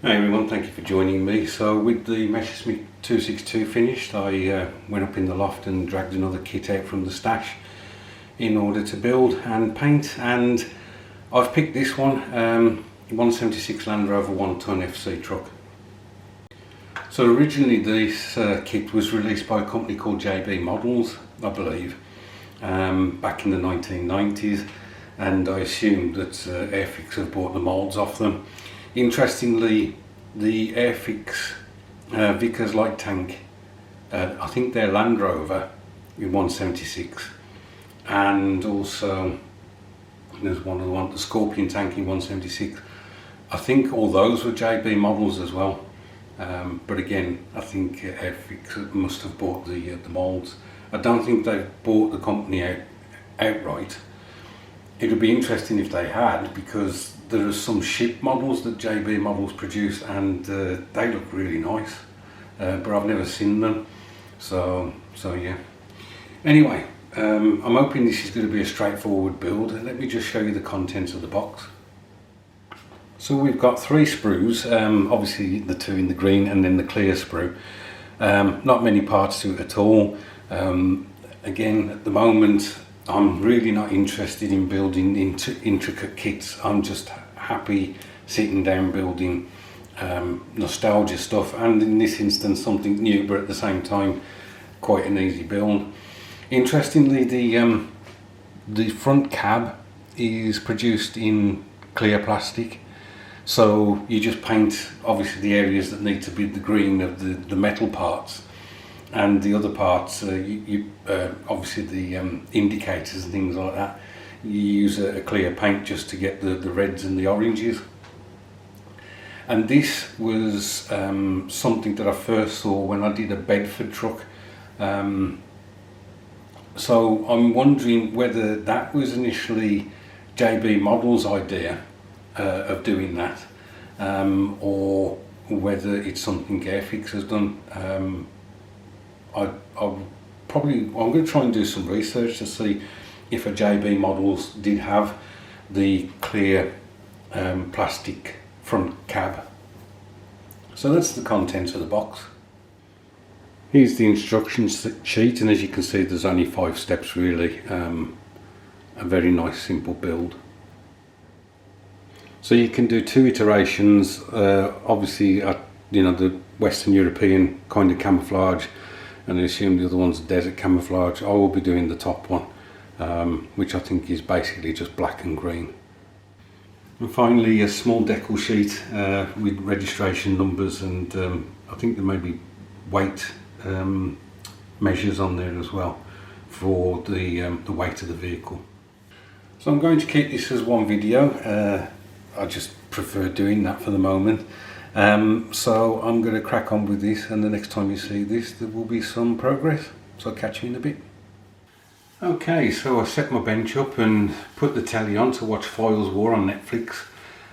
Hey everyone, thank you for joining me. So with the Messerschmitt 262 finished, I went up in the loft and dragged another kit out from the stash in order to build and paint, and I've picked this one, 176 Land Rover 1 tonne FC truck. So originally this kit was released by a company called JB Models, I believe, back in the 1990s, and I assumed that Airfix have bought the moulds off them. Interestingly, the Airfix Vickers light tank, I think they're Land Rover in 176, and also there's the Scorpion tank in 176. I think all those were JB models as well, but again, I think Airfix must have bought the moulds. I don't think they've bought the company outright. It would be interesting if they had, because there are some ship models that JB Models produce, and they look really nice, but I've never seen them. So yeah. Anyway, I'm hoping this is going to be a straightforward build. Let me just show you the contents of the box. So we've got 3 sprues, obviously the 2 in the green and then the clear sprue. Not many parts to it at all. Again, at the moment, I'm really not interested in building intricate kits. I'm just happy sitting down building nostalgia stuff, and in this instance something new, but at the same time quite an easy build. Interestingly, the front cab is produced in clear plastic, so you just paint obviously the areas that need to be the green of the metal parts, and the other parts, obviously the indicators and things like that, you use a clear paint just to get the reds and the oranges. And this was something that I first saw when I did a Bedford truck. So I'm wondering whether that was initially JB Models' idea of doing that, or whether it's something Airfix has done. I'm going to try and do some research to see if a JB Models did have the clear plastic front cab. So that's the contents of the box. Here's the instruction sheet, and as you can see, there's only 5 steps really. A very nice simple build. So you can do 2 iterations. Obviously, the Western European kind of camouflage, and I assume the other one's desert camouflage. I will be doing the top one, which I think is basically just black and green. And finally, a small decal sheet with registration numbers, and I think there may be weight measures on there as well for the weight of the vehicle. So I'm going to keep this as one video. I just prefer doing that for the moment. So I'm going to crack on with this, and the next time you see this there will be some progress, so I'll catch you in a bit. Okay, so I set my bench up and put the telly on to watch Files War on Netflix,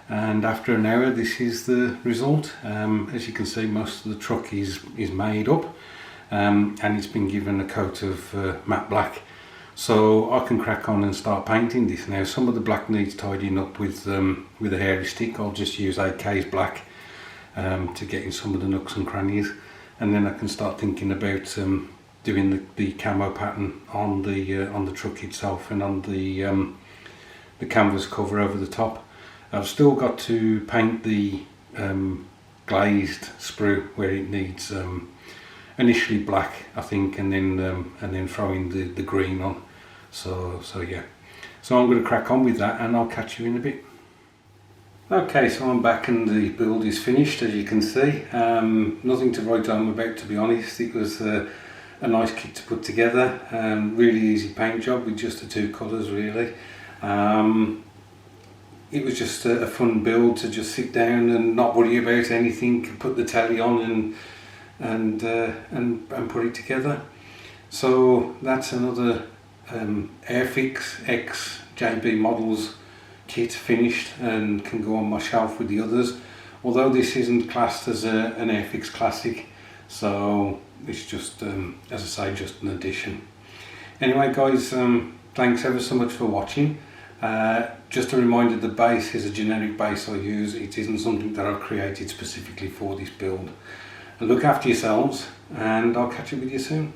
and after an hour this is the result. As you can see, most of the truck is made up, and it's been given a coat of matte black, so I can crack on and start painting this now. Some of the black needs tidying up with a hairy stick. I'll just use AK's black to get in some of the nooks and crannies, and then I can start thinking about doing the camo pattern on the truck itself and on the canvas cover over the top. I've still got to paint the glazed sprue where it needs initially black, I think, and then throwing the green on. So yeah, so I'm going to crack on with that, and I'll catch you in a bit. Okay, so I'm back and the build is finished, as you can see. Nothing to write home about, to be honest. It was a nice kit to put together. Really easy paint job with just the 2 colours really. It was just a fun build to just sit down and not worry about anything, put the telly on and put it together. So that's another Airfix X JB Models kit finished, and can go on my shelf with the others, although this isn't classed as an Airfix classic, so it's just as I say, just an addition. Anyway guys, thanks ever so much for watching. Just a reminder, the base is a generic base I use. It isn't something that I've created specifically for this build. Look after yourselves, and I'll catch up with you soon.